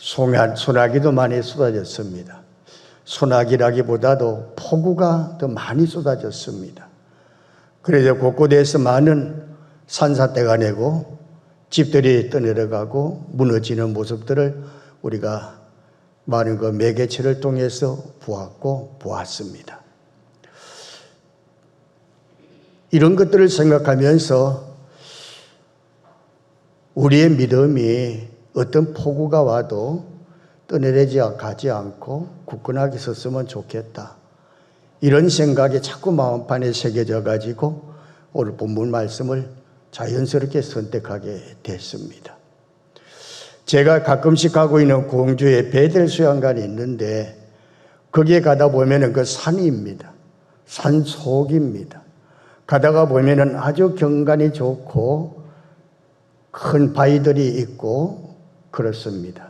소나기도 많이 쏟아졌습니다. 소나기라기보다도 폭우가 더 많이 쏟아졌습니다. 그래서 곳곳에서 많은 산사태가 내고 집들이 떠내려가고 무너지는 모습들을 우리가 많은 그 매개체를 통해서 보았습니다. 이런 것들을 생각하면서 우리의 믿음이 어떤 폭우가 와도 떠내려가지 않고 굳건하게 섰으면 좋겠다. 이런 생각이 자꾸 마음판에 새겨져 가지고 오늘 본문 말씀을 자연스럽게 선택하게 됐습니다. 제가 가끔씩 가고 있는 공주에 베델 수양관이 있는데 거기에 가다 보면은 그 산입니다. 산속입니다. 가다가 보면은 아주 경관이 좋고 큰 바위들이 있고 그렇습니다.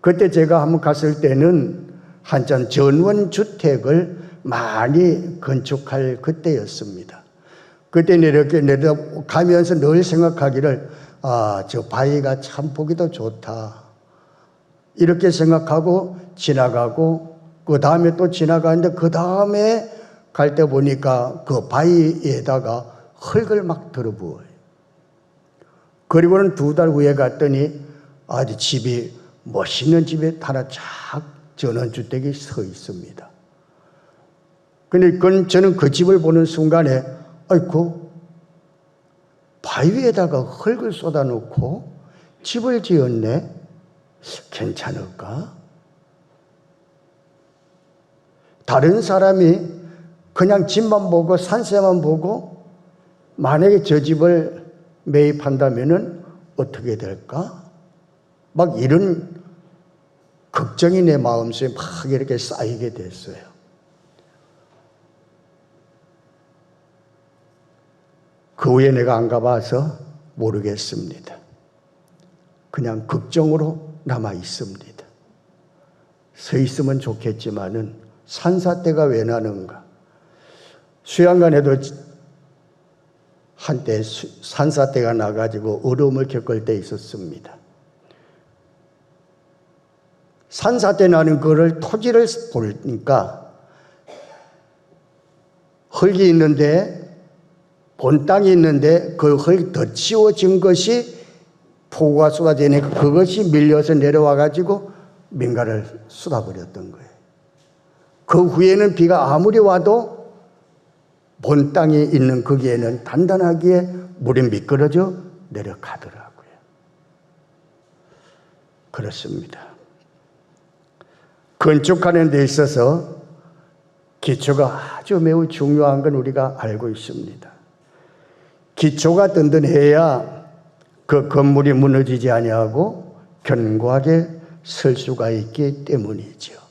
그때 제가 한번 갔을 때는 한참 전원주택을 많이 건축할 그때였습니다. 그때 이렇게 내려가면서 늘 생각하기를 저 바위가 참 보기도 좋다. 이렇게 생각하고 지나가고 그 다음에 또 지나가는데 그 다음에 갈 때 보니까 그 바위에다가 흙을 막 들어부어요. 그리고는 2달 후에 갔더니 아주 집이 멋있는 집에 하나 쫙 전원주택이 서 있습니다. 근데 저는 그 집을 보는 순간에 아이고 바위 위에다가 흙을 쏟아놓고 집을 지었네. 괜찮을까? 다른 사람이 그냥 집만 보고 산세만 보고 만약에 저 집을 매입한다면은 어떻게 될까? 막 이런 걱정이 내 마음속에 막 이렇게 쌓이게 됐어요. 그 후에 내가 안 가봐서 모르겠습니다. 그냥 걱정으로 남아 있습니다. 서 있으면 좋겠지만은 산사태가 왜 나는가? 수양관에도 한때 산사태가 나가지고 어려움을 겪을 때 있었습니다. 산사태 나는 거를 토지를 보니까 흙이 있는데 본 땅이 있는데 그 흙이 더 치워진 것이 폭우가 쏟아지니까 그것이 밀려서 내려와 가지고 민가를 쏟아버렸던 거예요. 그 후에는 비가 아무리 와도 본 땅이 있는 거기에는 단단하게 물이 미끄러져 내려가더라고요. 그렇습니다. 건축하는 데 있어서 기초가 아주 매우 중요한 건 우리가 알고 있습니다. 기초가 든든해야 그 건물이 무너지지 아니하고 견고하게 설 수가 있기 때문이죠.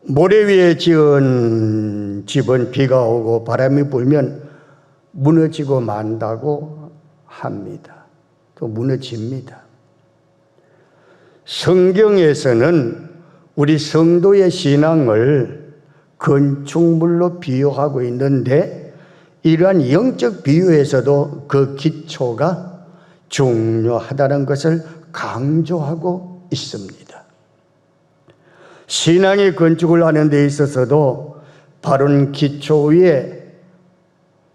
모래 위에 지은 집은 비가 오고 바람이 불면 무너지고 만다고 합니다. 또 무너집니다. 성경에서는 우리 성도의 신앙을 건축물로 비유하고 있는데 이러한 영적 비유에서도 그 기초가 중요하다는 것을 강조하고 있습니다. 신앙의 건축을 하는 데 있어서도 바른 기초 위에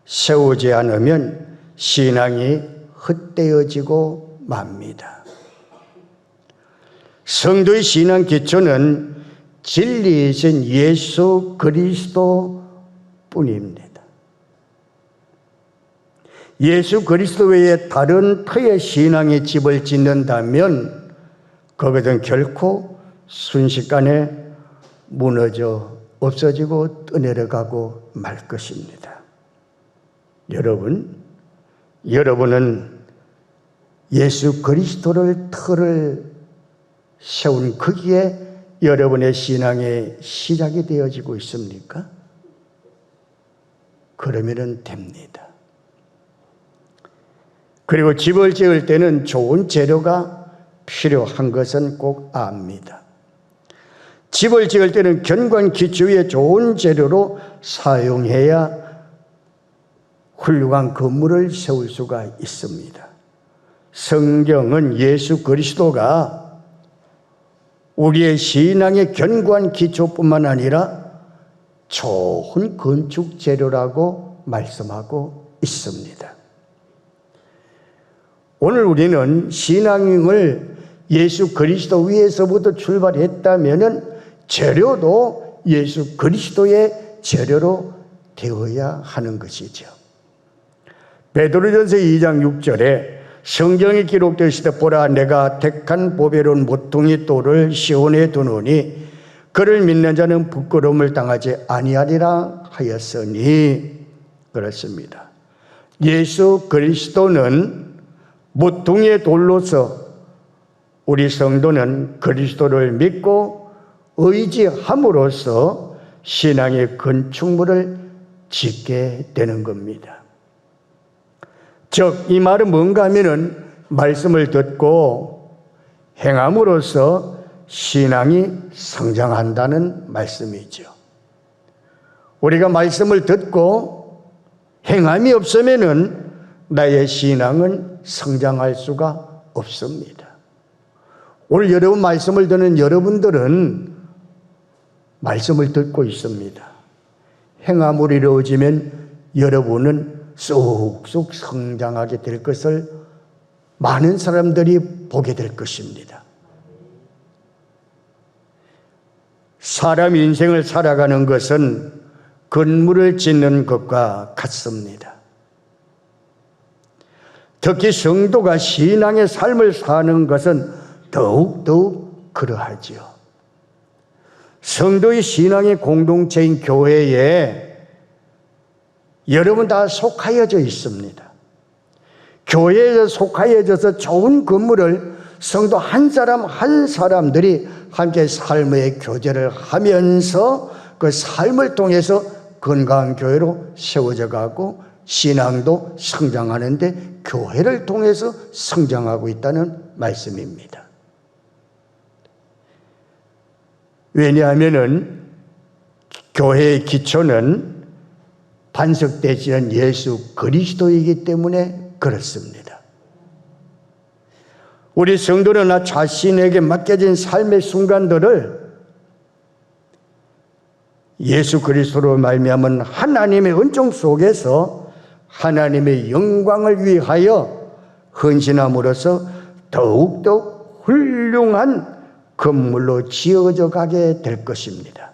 세우지 않으면 신앙이 헛되어지고 맙니다. 성도의 신앙 기초는 진리이신 예수 그리스도 뿐입니다. 예수 그리스도 외에 다른 터의 신앙의 집을 짓는다면 그것은 결코 순식간에 무너져 없어지고 떠내려가고 말 것입니다. 여러분은 예수 그리스도를 터를 세운 거기에 여러분의 신앙의 시작이 되어지고 있습니까? 그러면 됩니다. 그리고 집을 지을 때는 좋은 재료가 필요한 것은 꼭 압니다. 집을 지을 때는 견고한 기초 위에 좋은 재료로 사용해야 훌륭한 건물을 세울 수가 있습니다. 성경은 예수 그리스도가 우리의 신앙의 견고한 기초뿐만 아니라 좋은 건축 재료라고 말씀하고 있습니다. 오늘 우리는 신앙을 예수 그리스도 위에서부터 출발했다면 재료도 예수 그리스도의 재료로 되어야 하는 것이죠. 베드로전서 2장 6절에 성경에 기록되어 있을 때 보라 내가 택한 보배로운 모퉁이 돌을 시온에 두노니 그를 믿는 자는 부끄러움을 당하지 아니하리라 하였으니 그렇습니다. 예수 그리스도는 모퉁이의 돌로서 우리 성도는 그리스도를 믿고 의지함으로써 신앙의 건축물을 짓게 되는 겁니다. 즉, 이 말은 뭔가 하면은 말씀을 듣고 행함으로써 신앙이 성장한다는 말씀이죠. 우리가 말씀을 듣고 행함이 없으면은 나의 신앙은 성장할 수가 없습니다. 오늘 여러분 말씀을 듣는 여러분들은 말씀을 듣고 있습니다. 행함으로 이루어지면 여러분은 쑥쑥 성장하게 될 것을 많은 사람들이 보게 될 것입니다. 사람 인생을 살아가는 것은 건물을 짓는 것과 같습니다. 특히 성도가 신앙의 삶을 사는 것은 더욱 그러하지요. 성도의 신앙의 공동체인 교회에 여러분 다 속하여져 있습니다. 교회에 속하여져서 좋은 건물을 성도 한 사람 한 사람들이 함께 삶의 교제를 하면서 그 삶을 통해서 건강한 교회로 세워져 가고 신앙도 성장하는데 교회를 통해서 성장하고 있다는 말씀입니다. 왜냐하면은 교회의 기초는 반석되시는 예수 그리스도이기 때문에 그렇습니다. 우리 성도는 나 자신에게 맡겨진 삶의 순간들을 예수 그리스도로 말미암은 하나님의 은총 속에서 하나님의 영광을 위하여 헌신함으로써 더욱더 훌륭한 건물로 지어져 가게 될 것입니다.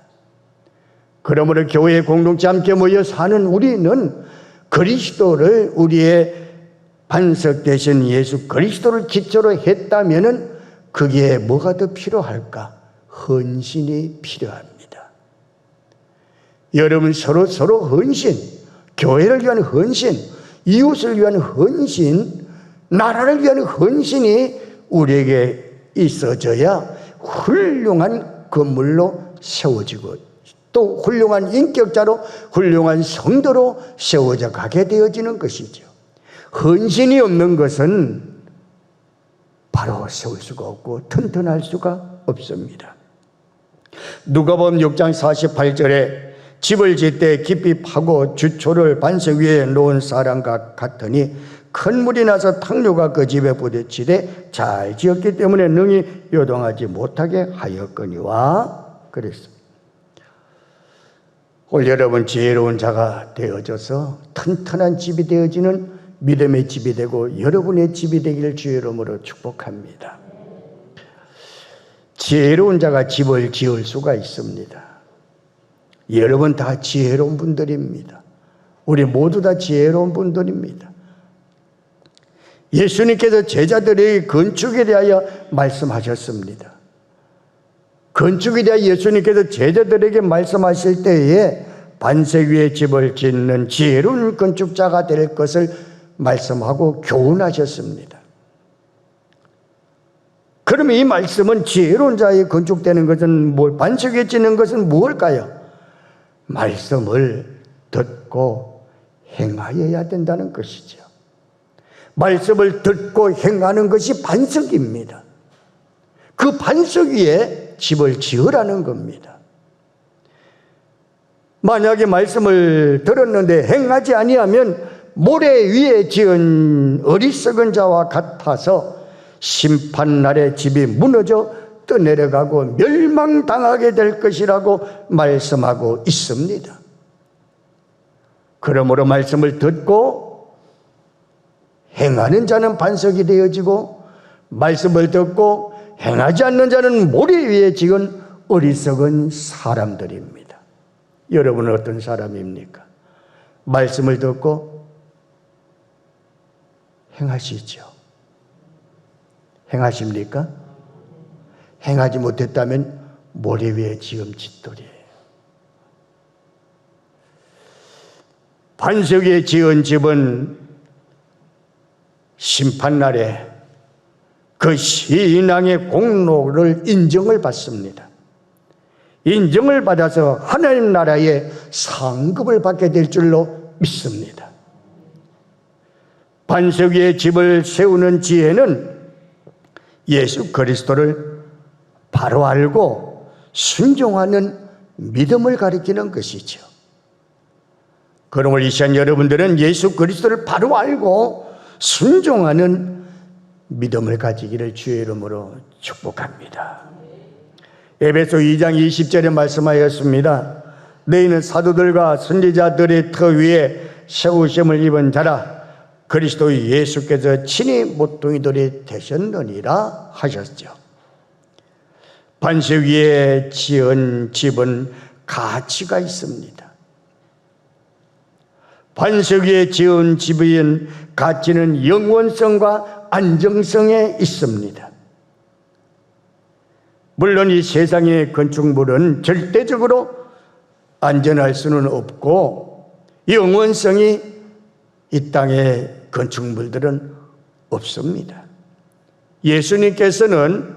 그러므로 교회 공동체 함께 모여 사는 우리는 그리스도를 우리의 반석 되신 예수 그리스도를 기초로 했다면은 거기에 뭐가 더 필요할까? 헌신이 필요합니다. 여러분 서로 헌신, 교회를 위한 헌신, 이웃을 위한 헌신, 나라를 위한 헌신이 우리에게 있어져야 훌륭한 건물로 세워지고 또 훌륭한 인격자로 훌륭한 성도로 세워져 가게 되어지는 것이죠. 헌신이 없는 것은 바로 세울 수가 없고 튼튼할 수가 없습니다. 누가복음 6장 48절에 집을 짓되 깊이 파고 주초를 반석 위에 놓은 사람과 같으니 큰 물이 나서 탕류가 그 집에 부딪히되 잘 지었기 때문에 능히 요동하지 못하게 하였거니와 그랬습니다. 오늘 여러분 지혜로운 자가 되어져서 튼튼한 집이 되어지는 믿음의 집이 되고 여러분의 집이 되기를 주의 이름으로 축복합니다. 지혜로운 자가 집을 지을 수가 있습니다. 여러분 다 지혜로운 분들입니다. 우리 모두 다 지혜로운 분들입니다. 예수님께서 제자들의 건축에 대하여 말씀하셨습니다. 건축에 대하여 예수님께서 제자들에게 말씀하실 때에 반석 위에 집을 짓는 지혜로운 건축자가 될 것을 말씀하고 교훈하셨습니다. 그러면 이 말씀은 지혜로운 자의 건축되는 것은 반석 위에 짓는 것은 무엇일까요? 말씀을 듣고 행하여야 된다는 것이죠. 말씀을 듣고 행하는 것이 반석입니다. 그 반석 위에 집을 지으라는 겁니다. 만약에 말씀을 들었는데 행하지 아니하면 모래 위에 지은 어리석은 자와 같아서 심판날에 집이 무너져 떠내려가고 멸망당하게 될 것이라고 말씀하고 있습니다. 그러므로 말씀을 듣고 행하는 자는 반석이 되어지고 말씀을 듣고 행하지 않는 자는 모래 위에 지은 어리석은 사람들입니다. 여러분은 어떤 사람입니까? 말씀을 듣고 행하시죠. 행하십니까? 행하지 못했다면 모래 위에 지은 집들이에요. 반석 위에 지은 집은 심판날에 그 신앙의 공로를 인정을 받습니다. 인정을 받아서 하나님 나라의 상급을 받게 될 줄로 믿습니다. 반석 위에 집을 세우는 지혜는 예수 그리스도를 바로 알고 순종하는 믿음을 가리키는 것이죠. 그러므로 이 시간 여러분들은 예수 그리스도를 바로 알고 순종하는 믿음을 가지기를 주의 이름으로 축복합니다. 에베소 2장 20절에 말씀하였습니다. 너희는 사도들과 선지자들의 터 위에 세우심을 입은 자라 그리스도 예수께서 친히 모퉁이돌이 되셨느니라 하셨죠. 반석 위에 지은 집은 가치가 있습니다. 반석 위에 지은 집의 가치는 영원성과 안정성에 있습니다. 물론 이 세상의 건축물은 절대적으로 안전할 수는 없고 영원성이 이 땅의 건축물들은 없습니다. 예수님께서는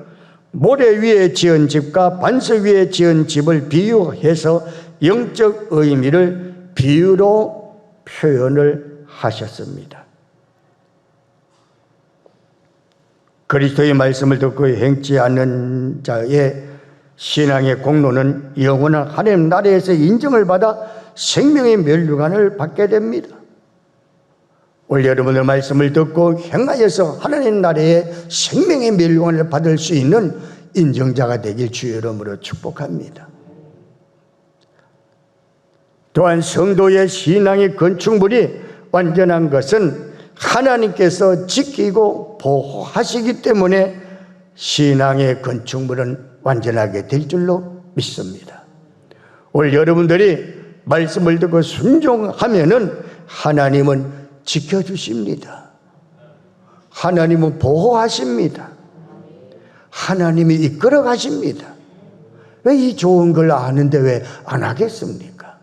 모래 위에 지은 집과 반석 위에 지은 집을 비유해서 영적 의미를 비유로 표현을 하셨습니다. 그리스도의 말씀을 듣고 행치 않는 자의 신앙의 공로는 영원한 하나님 나라에서 인정을 받아 생명의 멸류관을 받게 됩니다. 오늘 여러분의 말씀을 듣고 행하여서 하나님 나라의 생명의 멸류관을 받을 수 있는 인정자가 되길 주의 이름으로 축복합니다. 또한 성도의 신앙의 건축물이 완전한 것은 하나님께서 지키고 보호하시기 때문에 신앙의 건축물은 완전하게 될 줄로 믿습니다. 오늘 여러분들이 말씀을 듣고 순종하면은 하나님은 지켜주십니다. 하나님은 보호하십니다. 하나님이 이끌어 가십니다. 왜 이 좋은 걸 아는데 왜 안 하겠습니까?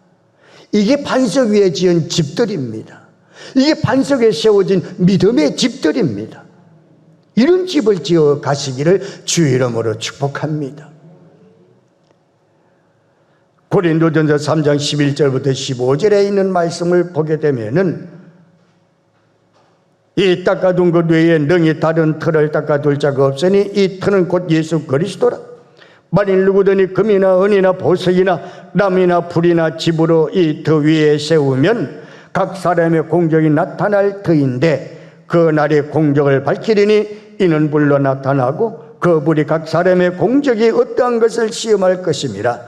이게 반석 위에 지은 집들입니다. 이게 반석에 세워진 믿음의 집들입니다. 이런 집을 지어 가시기를 주의 이름으로 축복합니다. 고린도전서 3장 11절부터 15절에 있는 말씀을 보게 되면은 이 닦아둔 것 외에 능히 다른 터를 닦아둘 자가 없으니 이 터는 곧 예수 그리스도라. 만일 누구든지 금이나 은이나 보석이나 나무나 불이나 집으로 이 터 위에 세우면 각 사람의 공적이 나타날 터인데 그 날의 공적을 밝히리니 이는 불로 나타나고 그 불이 각 사람의 공적이 어떠한 것을 시험할 것임이라.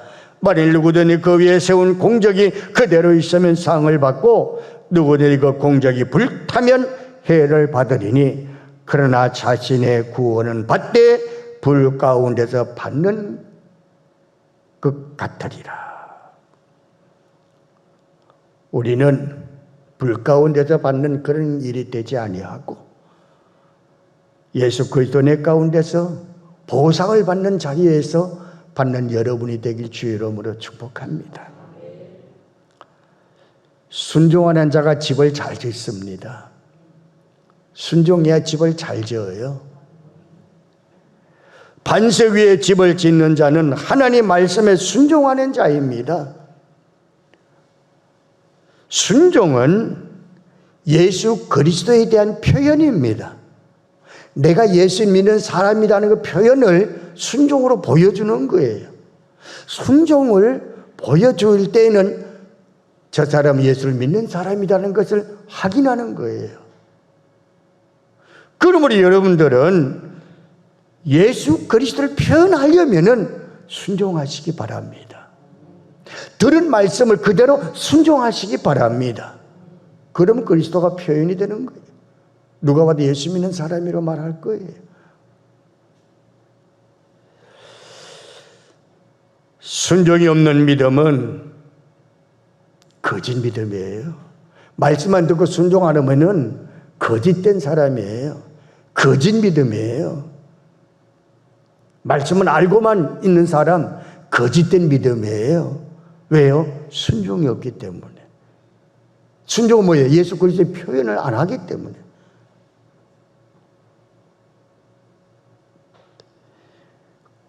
만일 누구든지 그 위에 세운 공적이 그대로 있으면 상을 받고 누구든지 그 공적이 불타면 해를 받으리니 그러나 자신의 구원은 받되 불 가운데서 받는 것 같으리라. 우리는 불 가운데서 받는 그런 일이 되지 아니하고 예수 그리스도 내 가운데서 보상을 받는 자리에서 받는 여러분이 되길 주의 이름으로 축복합니다. 순종하는 자가 집을 잘 짓습니다. 순종해야 집을 잘 지어요. 반석 위에 집을 짓는 자는 하나님 말씀에 순종하는 자입니다. 순종은 예수 그리스도에 대한 표현입니다. 내가 예수 믿는 사람이라는 그 표현을 순종으로 보여주는 거예요. 순종을 보여줄 때에는 저 사람이 예수를 믿는 사람이라는 것을 확인하는 거예요. 그러므로 여러분들은 예수 그리스도를 표현하려면은 순종하시기 바랍니다. 들은 말씀을 그대로 순종하시기 바랍니다. 그러면 그리스도가 표현이 되는 거예요. 누가 봐도 예수 믿는 사람이라고 말할 거예요. 순종이 없는 믿음은 거짓 믿음이에요. 말씀만 듣고 순종 안 하면은 거짓된 사람이에요. 거짓 믿음이에요. 말씀은 알고만 있는 사람, 거짓된 믿음이에요. 왜요? 순종이 없기 때문에. 순종은 뭐예요? 예수 그리스도의 표현을 안 하기 때문에.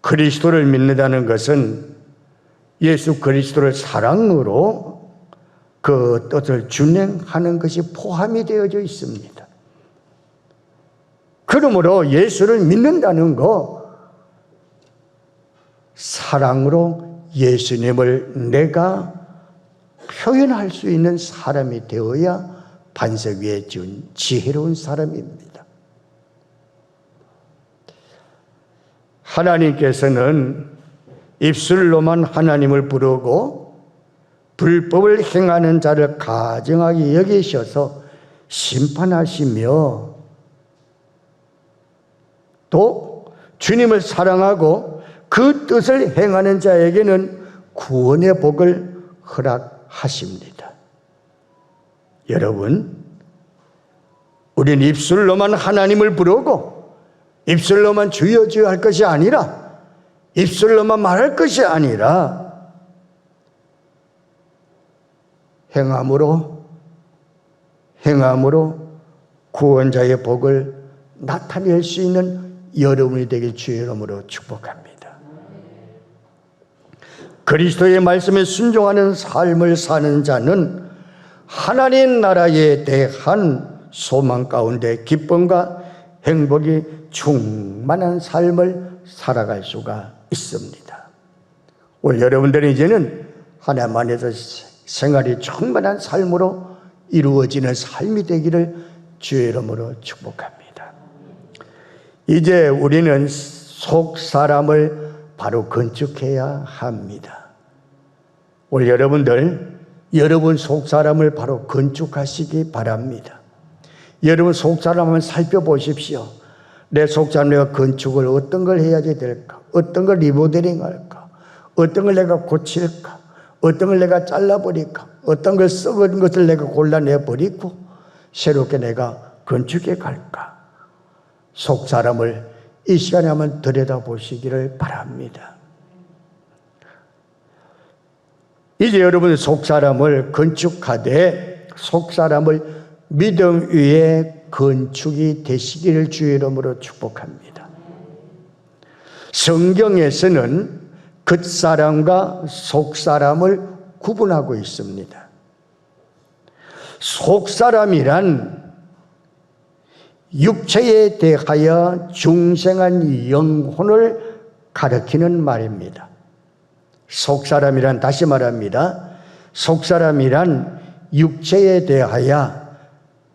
그리스도를 믿는다는 것은 예수 그리스도를 사랑으로 그 뜻을 준행하는 것이 포함이 되어져 있습니다. 그러므로 예수를 믿는다는 거, 사랑으로 예수님을 내가 표현할 수 있는 사람이 되어야 반석 위에 지은 지혜로운 사람입니다. 하나님께서는 입술로만 하나님을 부르고 불법을 행하는 자를 가증하게 여기셔서 심판하시며, 또 주님을 사랑하고 그 뜻을 행하는 자에게는 구원의 복을 허락하십니다. 여러분, 우리는 입술로만 하나님을 부르고 입술로만 주여 주여 할 것이 아니라, 입술로만 말할 것이 아니라 행함으로 구원자의 복을 나타낼 수 있는 여러분이 되길 주의 이름으로 축복합니다. 그리스도의 말씀에 순종하는 삶을 사는 자는 하나님 나라에 대한 소망 가운데 기쁨과 행복이 충만한 삶을 살아갈 수가 있습니다. 오늘 여러분들은 이제는 하나님 안에서 생활이 충만한 삶으로 이루어지는 삶이 되기를 주의 이름으로 축복합니다. 이제 우리는 속 사람을 바로 건축해야 합니다. 오늘 여러분 속 사람을 바로 건축하시기 바랍니다. 여러분 속 사람 한번 살펴보십시오. 내 속 사람 내가 건축을 어떤 걸 해야지 될까? 어떤 걸 리모델링 할까? 어떤 걸 내가 고칠까? 어떤 걸 내가 잘라버릴까? 어떤 걸 썩은 것을 내가 골라내버리고 새롭게 내가 건축해 갈까? 속 사람을 이 시간에 한번 들여다보시기를 바랍니다. 이제 여러분 속 사람을 건축하되 속 사람을 믿음 위에 건축이 되시기를 주의 이름으로 축복합니다. 성경에서는 겉사람과 속사람을 구분하고 있습니다. 속사람이란 육체에 대하여 중생한 영혼을 가리키는 말입니다. 속사람이란, 다시 말합니다, 속사람이란 육체에 대하여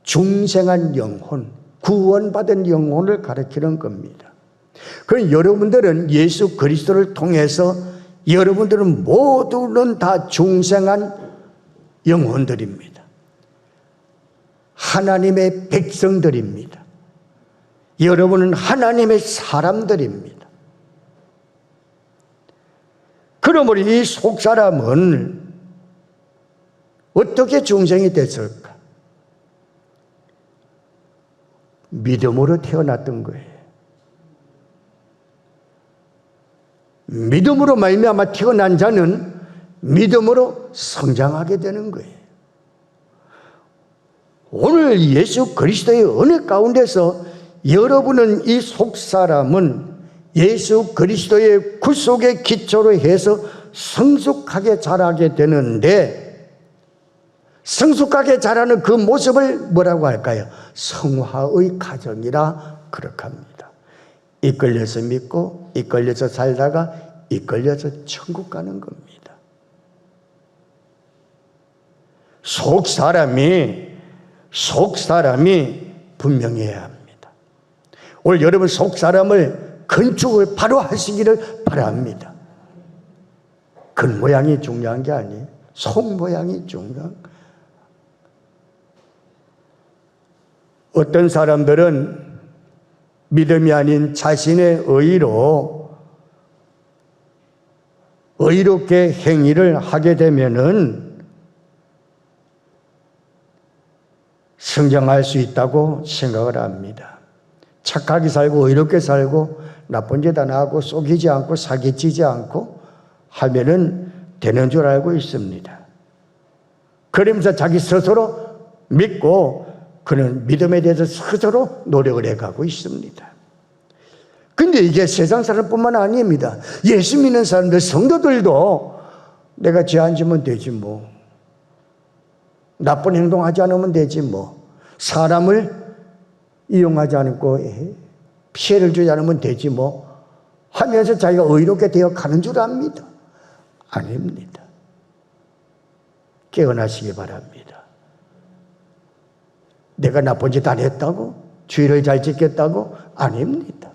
중생한 영혼, 구원받은 영혼을 가리키는 겁니다. 그럼 여러분들은 예수 그리스도를 통해서 여러분들은 모두는 다 중생한 영혼들입니다. 하나님의 백성들입니다. 여러분은 하나님의 사람들입니다. 그러므로 이 속사람은 어떻게 중생이 됐을까? 믿음으로 태어났던 거예요. 믿음으로 말미암아 태어난 자는 믿음으로 성장하게 되는 거예요. 오늘 예수 그리스도의 은혜 가운데서 여러분은 이 속사람은 예수 그리스도의 구속의 기초로 해서 성숙하게 자라게 되는데, 성숙하게 자라는 그 모습을 뭐라고 할까요? 성화의 과정이라 그렇게 합니다. 이끌려서 믿고 이끌려서 살다가 이끌려서 천국 가는 겁니다. 속 사람이 분명해야 합니다. 오늘 여러분 속 사람을 건축을 바로 하시기를 바랍니다. 겉 모양이 중요한 게 아니에요. 속 모양이 중요한. 어떤 사람들은 믿음이 아닌 자신의 의로 의롭게 행위를 하게 되면은 성장할 수 있다고 생각을 합니다. 착하게 살고 의롭게 살고 나쁜 짓 안 하고 속이지 않고 사기치지 않고 하면은 되는 줄 알고 있습니다. 그러면서 자기 스스로 믿고 그는 믿음에 대해서 스스로 노력을 해가고 있습니다. 근데 이게 세상 사람뿐만 아닙니다. 예수 믿는 사람들, 성도들도 내가 죄 안 지면 되지 뭐. 나쁜 행동하지 않으면 되지 뭐. 사람을 이용하지 않고 피해를 주지 않으면 되지 뭐. 하면서 자기가 의롭게 되어 가는 줄 압니다. 아닙니다. 깨어나시기 바랍니다. 내가 나쁜 짓 안 했다고? 죄를 잘 짓겠다고? 아닙니다.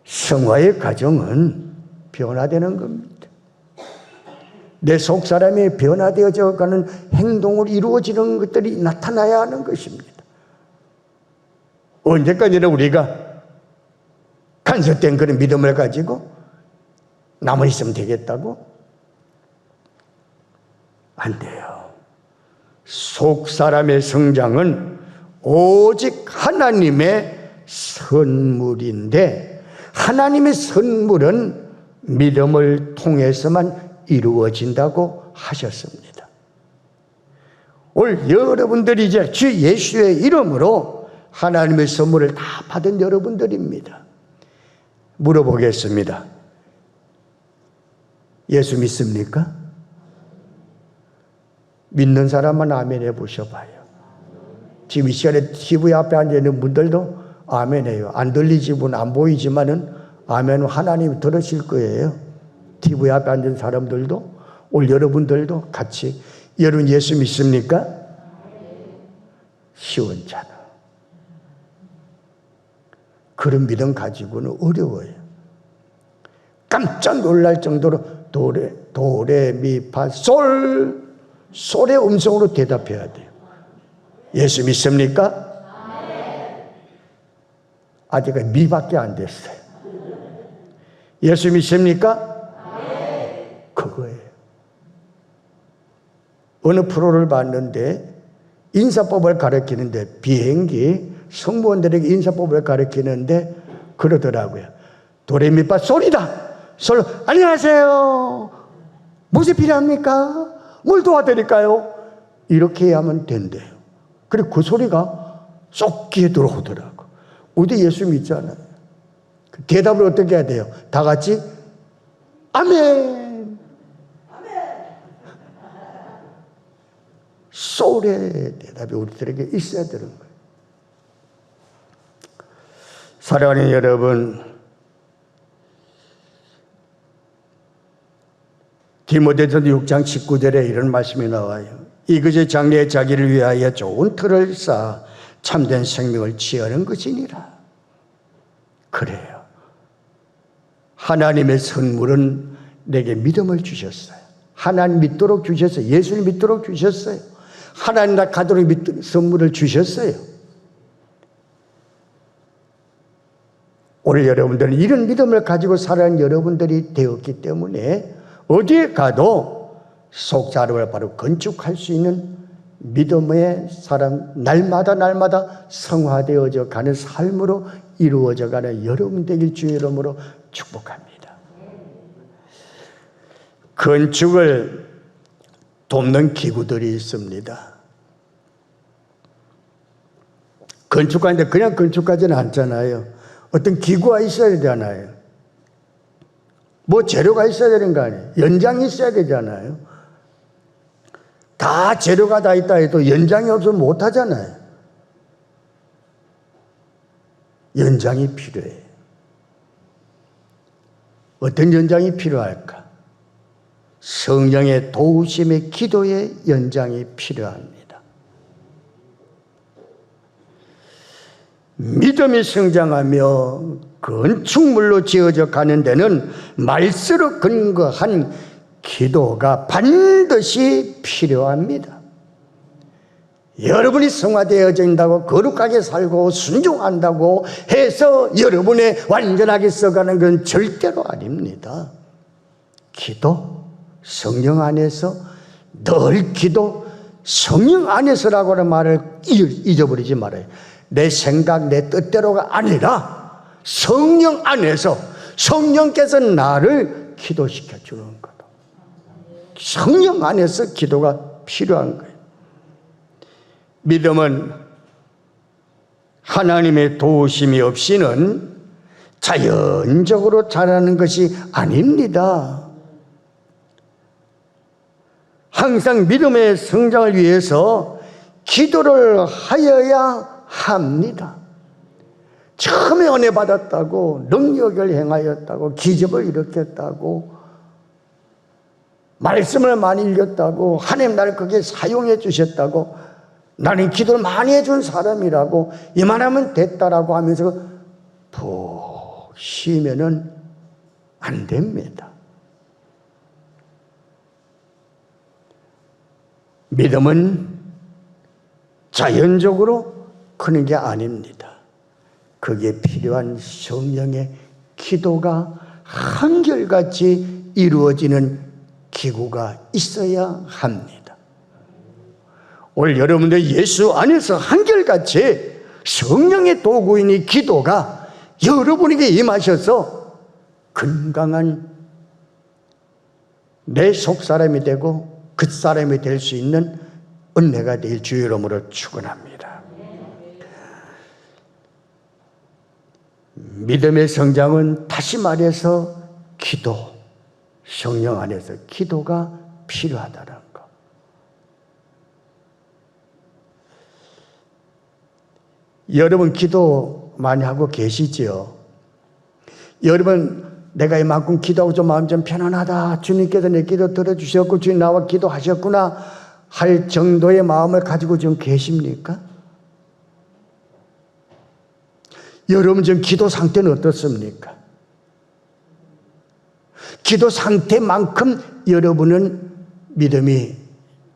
성화의 과정은 변화되는 겁니다. 내 속 사람이 변화되어져 가는 행동으로 이루어지는 것들이 나타나야 하는 것입니다. 언제까지나 우리가 간섭된 그런 믿음을 가지고 남아 있으면 되겠다고? 안 돼요. 속 사람의 성장은 오직 하나님의 선물인데 하나님의 선물은 믿음을 통해서만 이루어진다고 하셨습니다. 오늘 여러분들이 이제 주 예수의 이름으로 하나님의 선물을 다 받은 여러분들입니다. 물어보겠습니다. 예수 믿습니까? 믿는 사람만 아멘 해보셔봐요. 지금 이 시간에 TV 앞에 앉아있는 분들도 아멘 해요. 안 들리지만 안 보이지만은 아멘은 하나님이 들으실 거예요. TV 앞에 앉은 사람들도 오늘 여러분들도 같이 여러분 예수 믿습니까? 시원찮아. 그런 믿음 가지고는 어려워요. 깜짝 놀랄 정도로 도레미파 솔의 음성으로 대답해야 돼요. 예수 믿습니까? 아직 미밖에 안 됐어요. 예수 믿습니까? 그거예요. 어느 프로를 봤는데 인사법을 가르치는데 비행기 승무원들에게 인사법을 가르치는데 그러더라고요. 도레미파 솔이다. 솔 안녕하세요. 무엇이 필요합니까? 뭘 도와드릴까요? 이렇게 하면 된대요. 그리고 그 소리가 쏙 귀에 들어오더라고. 우리 예수 믿잖아요. 대답을 어떻게 해야 돼요? 다 같이 아멘. 소리의 대답이 우리들에게 있어야 되는 거예요. 사랑하는 여러분, 디모데전서 6장 19절에 이런 말씀이 나와요. 이것이 장래의 자기를 위하여 좋은 틀을 쌓아 참된 생명을 취하는 것이니라. 그래요. 하나님의 선물은 내게 믿음을 주셨어요. 하나님 믿도록 주셨어요. 예수를 믿도록 주셨어요. 하나님 나 가도록 선물을 주셨어요. 오늘 여러분들은 이런 믿음을 가지고 살아가는 여러분들이 되었기 때문에 어디에 가도 속 사람을 바로 건축할 수 있는 믿음의 사람, 날마다 성화되어져 가는 삶으로 이루어져 가는 여러분 되길 주의 이름으로 축복합니다. 건축을 돕는 기구들이 있습니다. 건축하는데 그냥 건축하지는 않잖아요. 어떤 기구가 있어야 되잖아요. 뭐 재료가 있어야 되는 거 아니에요. 연장이 있어야 되잖아요. 다 재료가 다 있다 해도 연장이 없으면 못 하잖아요. 연장이 필요해요. 어떤 연장이 필요할까? 성령의 도우심의 기도의 연장이 필요합니다. 믿음이 성장하며 건축물로 지어져 가는 데는 말씀으로 근거한 기도가 반드시 필요합니다. 여러분이 성화되어진다고 거룩하게 살고 순종한다고 해서 여러분의 완전하게 써가는 건 절대로 아닙니다. 기도, 성령 안에서 늘 기도, 성령 안에서라고 하는 말을 잊어버리지 말아요. 내 생각, 내 뜻대로가 아니라 성령 안에서 성령께서 나를 기도시켜 주는 거다. 성령 안에서 기도가 필요한 거예요. 믿음은 하나님의 도우심이 없이는 자연적으로 자라는 것이 아닙니다. 항상 믿음의 성장을 위해서 기도를 하여야 합니다. 처음에 은혜 받았다고, 능력을 행하였다고, 기적을 일으켰다고, 말씀을 많이 읽었다고, 하나님 나를 거기에 사용해 주셨다고, 나는 기도를 많이 해준 사람이라고, 이만하면 됐다라고 하면서 푹 쉬면은 안 됩니다. 믿음은 자연적으로 크는 게 아닙니다. 거기에 필요한 성령의 기도가 한결같이 이루어지는 기구가 있어야 합니다. 오늘 여러분들 예수 안에서 한결같이 성령의 도구인 기도가 여러분에게 임하셔서 건강한 내 속사람이 되고 겉사람이 될 수 있는 은혜가 될 주 이름으로 축원합니다. 믿음의 성장은 다시 말해서 기도, 성령 안에서 기도가 필요하다는 것. 여러분 기도 많이 하고 계시지요? 여러분 내가 이만큼 기도하고 좀 마음 좀 편안하다, 주님께서 내 기도 들어주셨고 주님 나와 기도하셨구나 할 정도의 마음을 가지고 좀 계십니까? 여러분 지금 기도 상태는 어떻습니까? 기도 상태만큼 여러분은 믿음이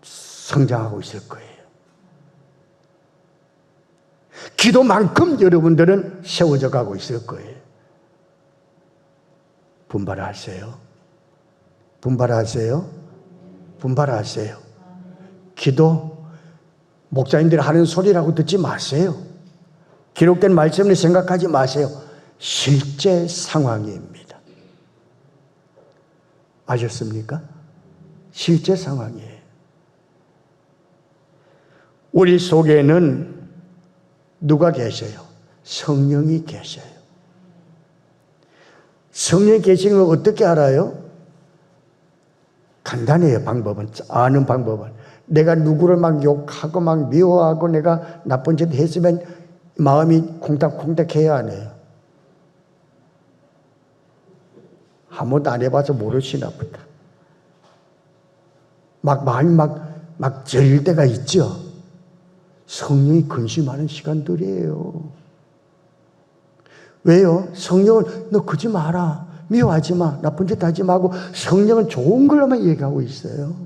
성장하고 있을 거예요. 기도만큼 여러분들은 세워져 가고 있을 거예요. 분발하세요. 분발하세요. 분발하세요. 기도 목사님들이 하는 소리라고 듣지 마세요. 기록된 말씀을 생각하지 마세요. 실제 상황입니다. 아셨습니까? 실제 상황이에요. 우리 속에는 누가 계셔요? 성령이 계셔요. 성령이 계신 걸 어떻게 알아요? 간단해요. 방법은, 아는 방법은. 내가 누구를 막 욕하고 막 미워하고 내가 나쁜 짓 했으면 마음이 콩닥콩닥 해야 안 해요? 한 번도 안 해봐서 모르시나 보다. 마음이 막 저릴 때가 있죠. 성령이 근심하는 시간들이에요. 왜요? 성령은 너 그러지 마라, 미워하지 마, 나쁜 짓 하지 말고, 성령은 좋은 걸로만 얘기하고 있어요.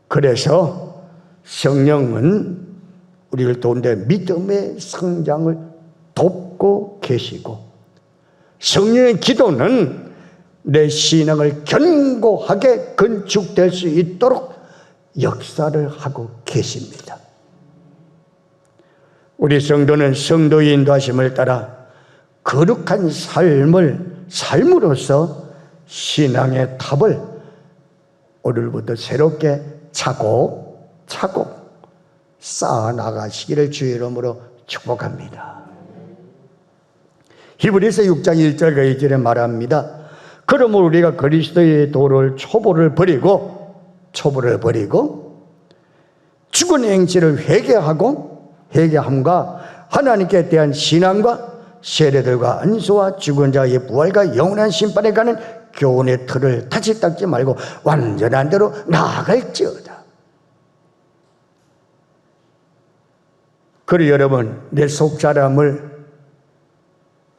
그래서 성령은 우리를 도운데 믿음의 성장을 돕고 계시고, 성령의 기도는 내 신앙을 견고하게 건축될 수 있도록 역사를 하고 계십니다. 우리 성도는 성도의 인도하심을 따라 거룩한 삶으로서 신앙의 탑을 오늘부터 새롭게 차곡차곡 쌓아나가시기를 주의 이름으로 축복합니다. 히브리서 6장 1절과 2절에 말합니다. 그러므로 우리가 그리스도의 도를 초보를 버리고 죽은 행실을 회개함과 하나님께 대한 신앙과 세례들과 안수와 죽은 자의 부활과 영원한 심판에 가는 교훈의 틀을 다시 닦지 말고 완전한 대로 나아갈지어다. 그리고 여러분, 내 속사람을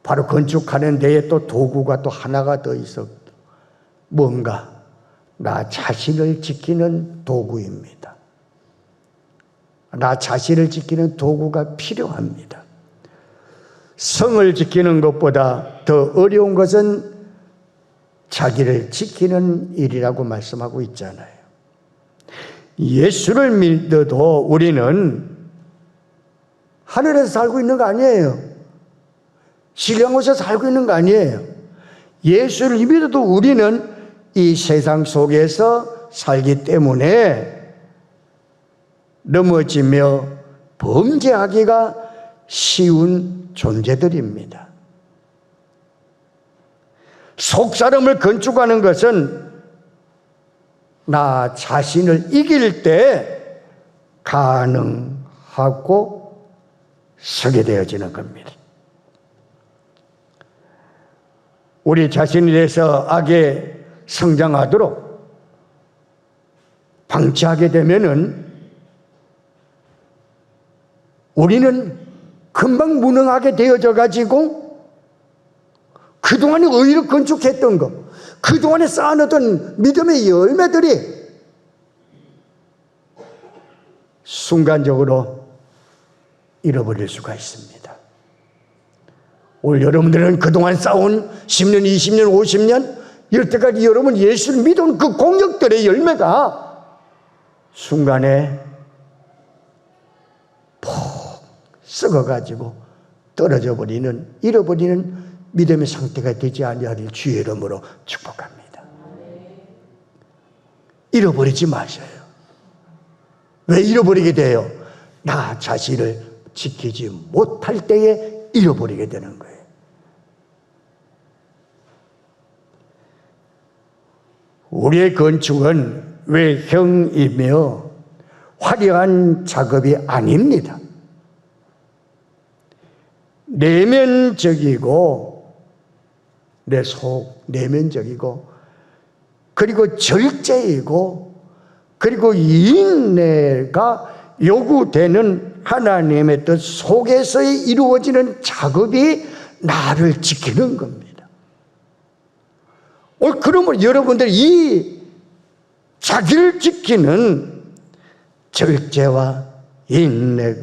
바로 건축하는 데에 또 도구가 또 하나가 더 있어. 뭔가 나 자신을 지키는 도구입니다. 나 자신을 지키는 도구가 필요합니다. 성을 지키는 것보다 더 어려운 것은 자기를 지키는 일이라고 말씀하고 있잖아요. 예수를 믿어도 우리는 하늘에서 살고 있는 거 아니에요. 신령곳에서 살고 있는 거 아니에요. 예수를 믿어도 우리는 이 세상 속에서 살기 때문에 넘어지며 범죄하기가 쉬운 존재들입니다. 속사람을 건축하는 것은 나 자신을 이길 때 가능하고 서게 되어지는 겁니다. 우리 자신에 대해서 악에 성장하도록 방치하게 되면은 우리는 금방 무능하게 되어져 가지고 그동안에 의를 건축했던 것, 그동안에 쌓아놓던 믿음의 열매들이 순간적으로 잃어버릴 수가 있습니다. 오늘 여러분들은 그동안 쌓아온 10년, 20년, 50년 이럴 때까지 여러분 예수를 믿은 그 공력들의 열매가 순간에 푹 썩어가지고 떨어져 버리는, 잃어버리는 믿음의 상태가 되지 아니하리를 주의 이름으로 축복합니다. 잃어버리지 마셔요. 왜 잃어버리게 돼요? 나 자신을 지키지 못할 때에 잃어버리게 되는 거예요. 우리의 건축은 외형이며 화려한 작업이 아닙니다. 내면적이고 내 속 내면적이고 그리고 절제이고 그리고 인내가 요구되는 하나님의 뜻 속에서 이루어지는 작업이 나를 지키는 겁니다. 그러면 여러분들이 이 자기를 지키는 절제와 인내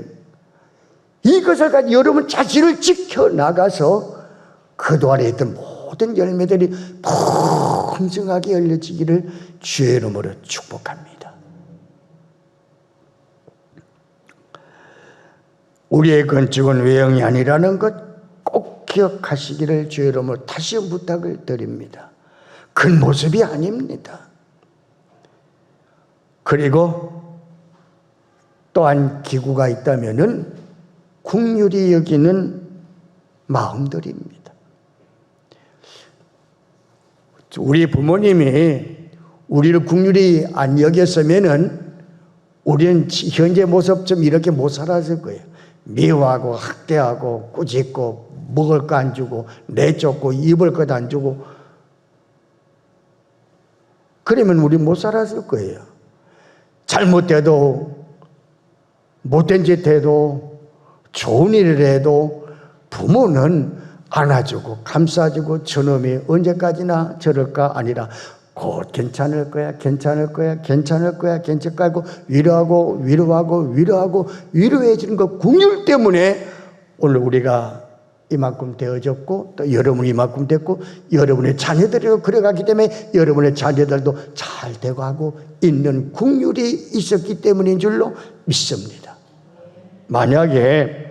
이것을 가지고 여러분 자신을 지켜나가서 그동안에 있던 모든 열매들이 풍성하게 열려지기를 주의 이름으로 축복합니다. 우리의 건축은 외형이 아니라는 것 꼭 기억하시기를 주의 이름으로 다시 부탁을 드립니다. 큰 모습이 아닙니다. 그리고 또한 기구가 있다면은 긍휼히 여기는 마음들입니다. 우리 부모님이 우리를 긍휼히 안 여겼으면은 우리는 현재 모습처럼 이렇게 못 살았을 거예요. 미워하고 학대하고 꾸짖고 먹을 거 안 주고 내쫓고 입을 것 안 주고 그러면 우리 못 살았을 거예요. 잘못돼도 못된 짓 해도 좋은 일을 해도 부모는 안아주고 감싸주고 저놈이 언제까지나 저럴까 아니라 곧 괜찮을 거야 괜찮을 거야 괜찮을 거야 괜찮을 거야 하고 위로하고 위로해 주는 그 긍휼 때문에 오늘 우리가 이만큼 되어졌고 또 여러분이 이만큼 됐고 여러분의 자녀들이 그래가기 때문에 여러분의 자녀들도 잘 되고 하고 있는 긍휼이 있었기 때문인 줄로 믿습니다. 만약에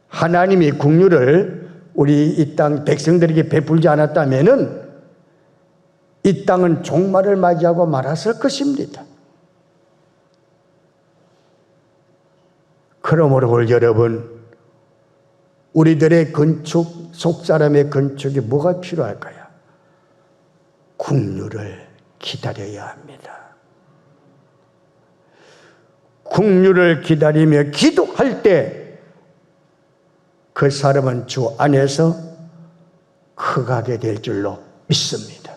하나님이 긍휼을 우리 이 땅 백성들에게 베풀지 않았다면은 이 땅은 종말을 맞이하고 말았을 것입니다. 그러므로 오늘 여러분 우리들의 건축, 속사람의 건축이 뭐가 필요할까요? 긍휼을 기다려야 합니다. 긍휼을 기다리며 기도할 때 그 사람은 주 안에서 커가게 될 줄로 믿습니다.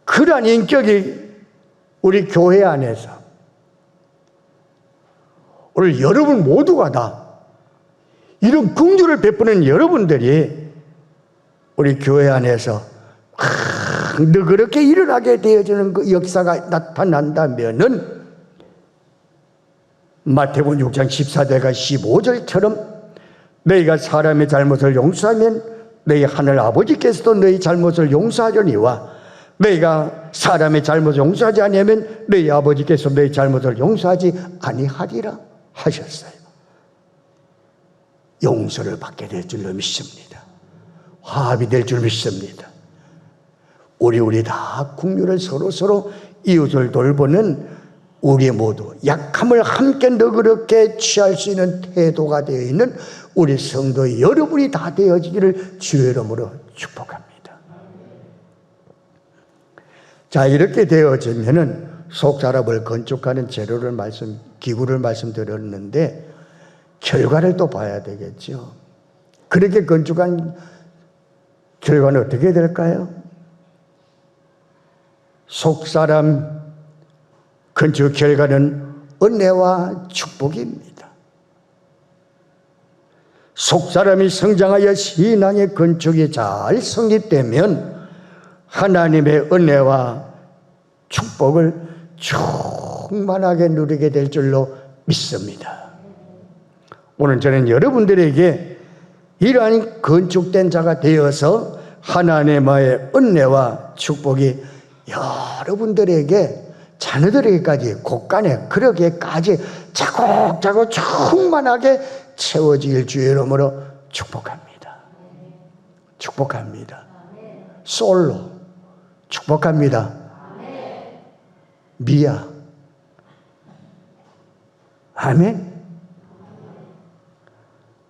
그러한 인격이 우리 교회 안에서 오늘 여러분 모두가 다 이런 긍휼을 베푸는 여러분들이 우리 교회 안에서 그렇게 일어나게 되어지는 그 역사가 나타난다면은 마태복음 6장 14절과 15절처럼 너희가 사람의 잘못을 용서하면 너희 하늘 아버지께서도 너희 잘못을 용서하려니와 너희가 사람의 잘못을 용서하지 아니하면 너희 아버지께서 너희 잘못을 용서하지 아니하리라 하셨어요. 용서를 받게 될 줄로 믿습니다. 화합이 될 줄 믿습니다. 우리 다 긍휼을 서로 이웃을 돌보는 우리 모두 약함을 함께 너그럽게 취할 수 있는 태도가 되어 있는 우리 성도 여러분이 다 되어지기를 주의 이름으로 축복합니다. 자, 이렇게 되어지면은 속사람을 건축하는 재료를 기구를 말씀드렸는데 결과를 또 봐야 되겠죠. 그렇게 건축한 결과는 어떻게 될까요? 속사람 건축 결과는 은혜와 축복입니다. 속사람이 성장하여 신앙의 건축이 잘 성립되면 하나님의 은혜와 축복을 충만하게 누리게 될 줄로 믿습니다. 오늘 저는 여러분들에게 이러한 건축된 자가 되어서 하나님의 은혜와 축복이 여러분들에게 자녀들에게까지 곳간에 그러게까지 차곡차곡 충만하게 채워질 주의 이름으로 축복합니다. 축복합니다. 솔로 축복합니다. 미아 아멘.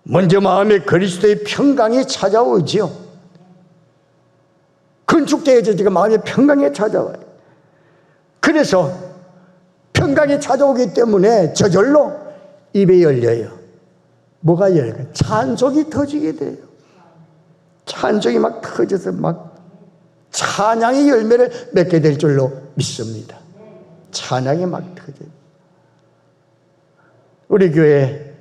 먼저 마음에 그리스도의 평강이 찾아오지요. 건축되어져 지금 마음에 평강이 찾아와요. 그래서 평강이 찾아오기 때문에 저절로 입이 열려요. 뭐가 열려요? 찬송이 터지게 돼요. 찬송이 막 터져서 막 찬양의 열매를 맺게 될 줄로 믿습니다. 찬양이 막 터져요. 우리 교회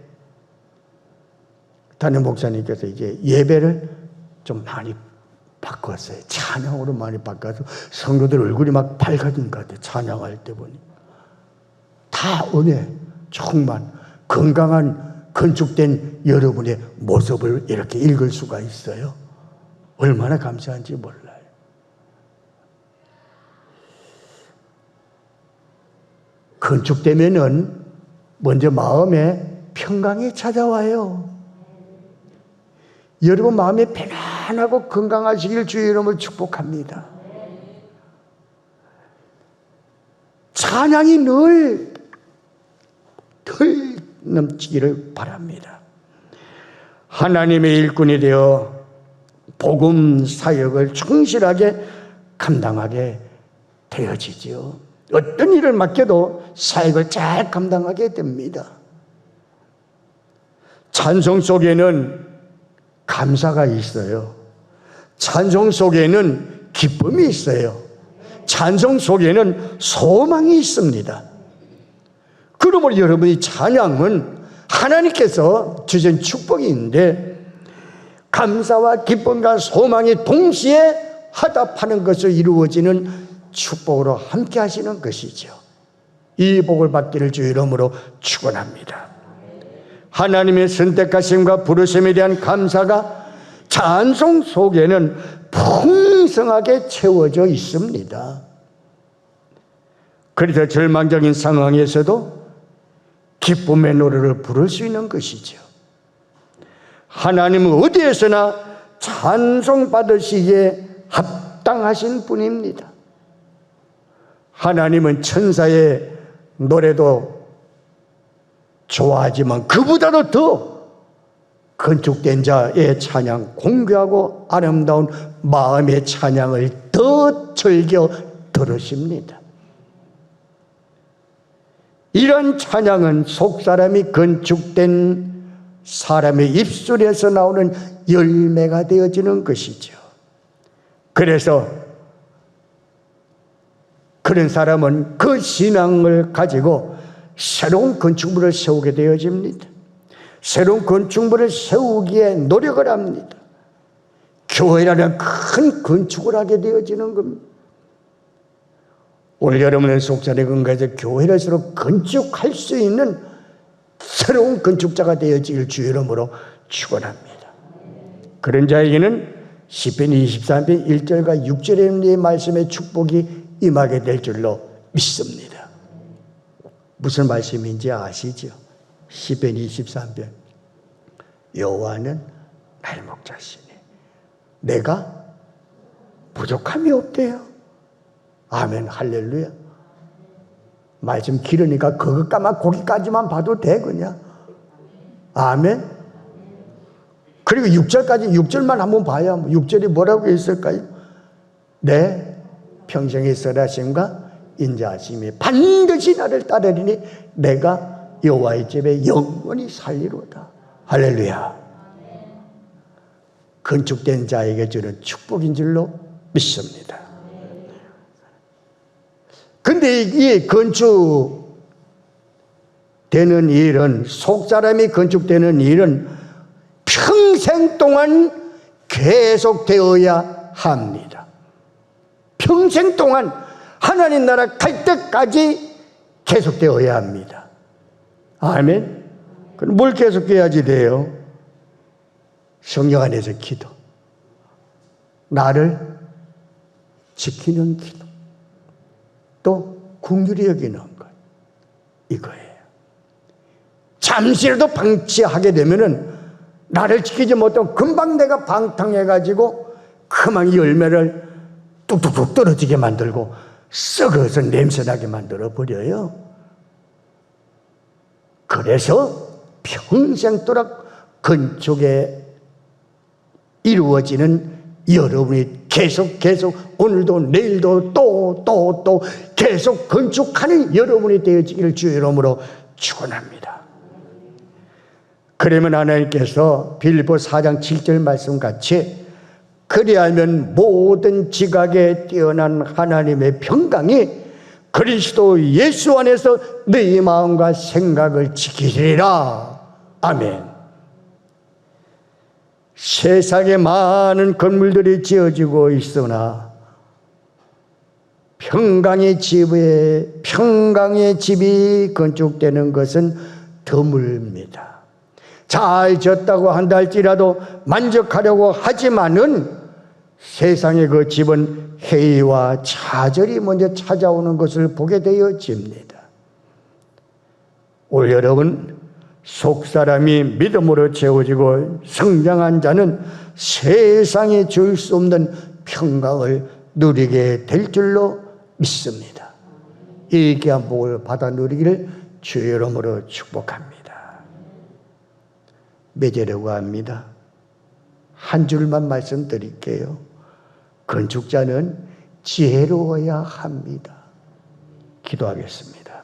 담임 목사님께서 이제 예배를 좀 많이 바꿨어요. 찬양으로 많이 바꿔서 성도들 얼굴이 막 밝아진 것 같아요. 찬양할 때 보니 다 은혜 충만 건강한 건축된 여러분의 모습을 이렇게 읽을 수가 있어요. 얼마나 감사한지 몰라요. 건축되면은 먼저 마음에 평강이 찾아와요. 여러분 마음이 편안하고 건강하시길 주의 이름으로 축복합니다. 찬양이 늘 넘치기를 바랍니다. 하나님의 일꾼이 되어 복음 사역을 충실하게 감당하게 되어지죠. 어떤 일을 맡겨도 사역을 잘 감당하게 됩니다. 찬송 속에는 감사가 있어요. 찬송 속에는 기쁨이 있어요. 찬송 속에는 소망이 있습니다. 그러므로 여러분이 찬양은 하나님께서 주신 축복인데 감사와 기쁨과 소망이 동시에 화답하는 것으로 이루어지는 축복으로 함께 하시는 것이죠. 이 복을 받기를 주의 이름으로 축원합니다. 하나님의 선택하심과 부르심에 대한 감사가 찬송 속에는 풍성하게 채워져 있습니다. 그래서 절망적인 상황에서도 기쁨의 노래를 부를 수 있는 것이죠. 하나님은 어디에서나 찬송받으시기에 합당하신 분입니다. 하나님은 천사의 노래도 좋아하지만 그보다도 더 건축된 자의 찬양, 공교하고 아름다운 마음의 찬양을 더 즐겨 들으십니다. 이런 찬양은 속사람이 건축된 사람의 입술에서 나오는 열매가 되어지는 것이죠. 그래서 그런 사람은 그 신앙을 가지고 새로운 건축물을 세우게 되어집니다. 새로운 건축물을 세우기에 노력을 합니다. 교회라는 큰 건축을 하게 되어지는 겁니다. 오늘 여러분의 속살의 건강에서 교회를 서로 건축할 수 있는 새로운 건축자가 되어지길 주 이름으로 축원합니다. 그런 자에게는 시편 23편 1절과 6절의 말씀의 축복이 임하게 될 줄로 믿습니다. 무슨 말씀인지 아시죠? 시편 23편 여호와는 나의 목자시니 내가 부족함이 없대요. 아멘, 할렐루야. 말씀 길으니까 그것까만 거기까지만 봐도 돼 그냥. 아멘. 그리고 6절만 한번 봐야 6절이 뭐라고 했을까요? 내 평생의 선하심과 인자하심이 반드시 나를 따르리니 내가 여호와의 집에 영원히 살리로다. 할렐루야. 건축된 자에게 주는 축복인 줄로 믿습니다. 근데 이 건축되는 일은, 속사람이 건축되는 일은 평생 동안 계속되어야 합니다. 평생 동안 하나님 나라 갈 때까지 계속되어야 합니다. 아멘. 그럼 뭘 계속해야지 돼요? 성령 안에서 기도, 나를 지키는 기도, 또 긍휼히 여기는 것, 이거예요. 잠시라도 방치하게 되면은 나를 지키지 못하면 금방 내가 방탕해가지고 그만 열매를 뚝뚝뚝 떨어지게 만들고 썩어서 냄새나게 만들어 버려요. 그래서 평생도록 건축에 이루어지는 여러분이 계속 오늘도 내일도 또 계속 건축하는 여러분이 되어지기를 주의 이름으로 축원합니다. 그러면 하나님께서 빌립보 4장 7절 말씀같이 그리하면 모든 지각에 뛰어난 하나님의 평강이 그리스도 예수 안에서 너희 마음과 생각을 지키리라. 아멘. 세상에 많은 건물들이 지어지고 있으나 평강의 집이 건축되는 것은 드뭅니다. 잘 졌다고 한다 할지라도 만족하려고 하지만은 세상의 그 집은 해이와 좌절이 먼저 찾아오는 것을 보게 되어집니다. 올 여러분, 속사람이 믿음으로 채워지고 성장한 자는 세상에 줄 수 없는 평강을 누리게 될 줄로 믿습니다. 이 귀한 복을 받아 누리기를 주의 이름으로 축복합니다. 맺으려고 합니다. 한 줄만 말씀드릴게요. 건축자는 지혜로워야 합니다. 기도하겠습니다.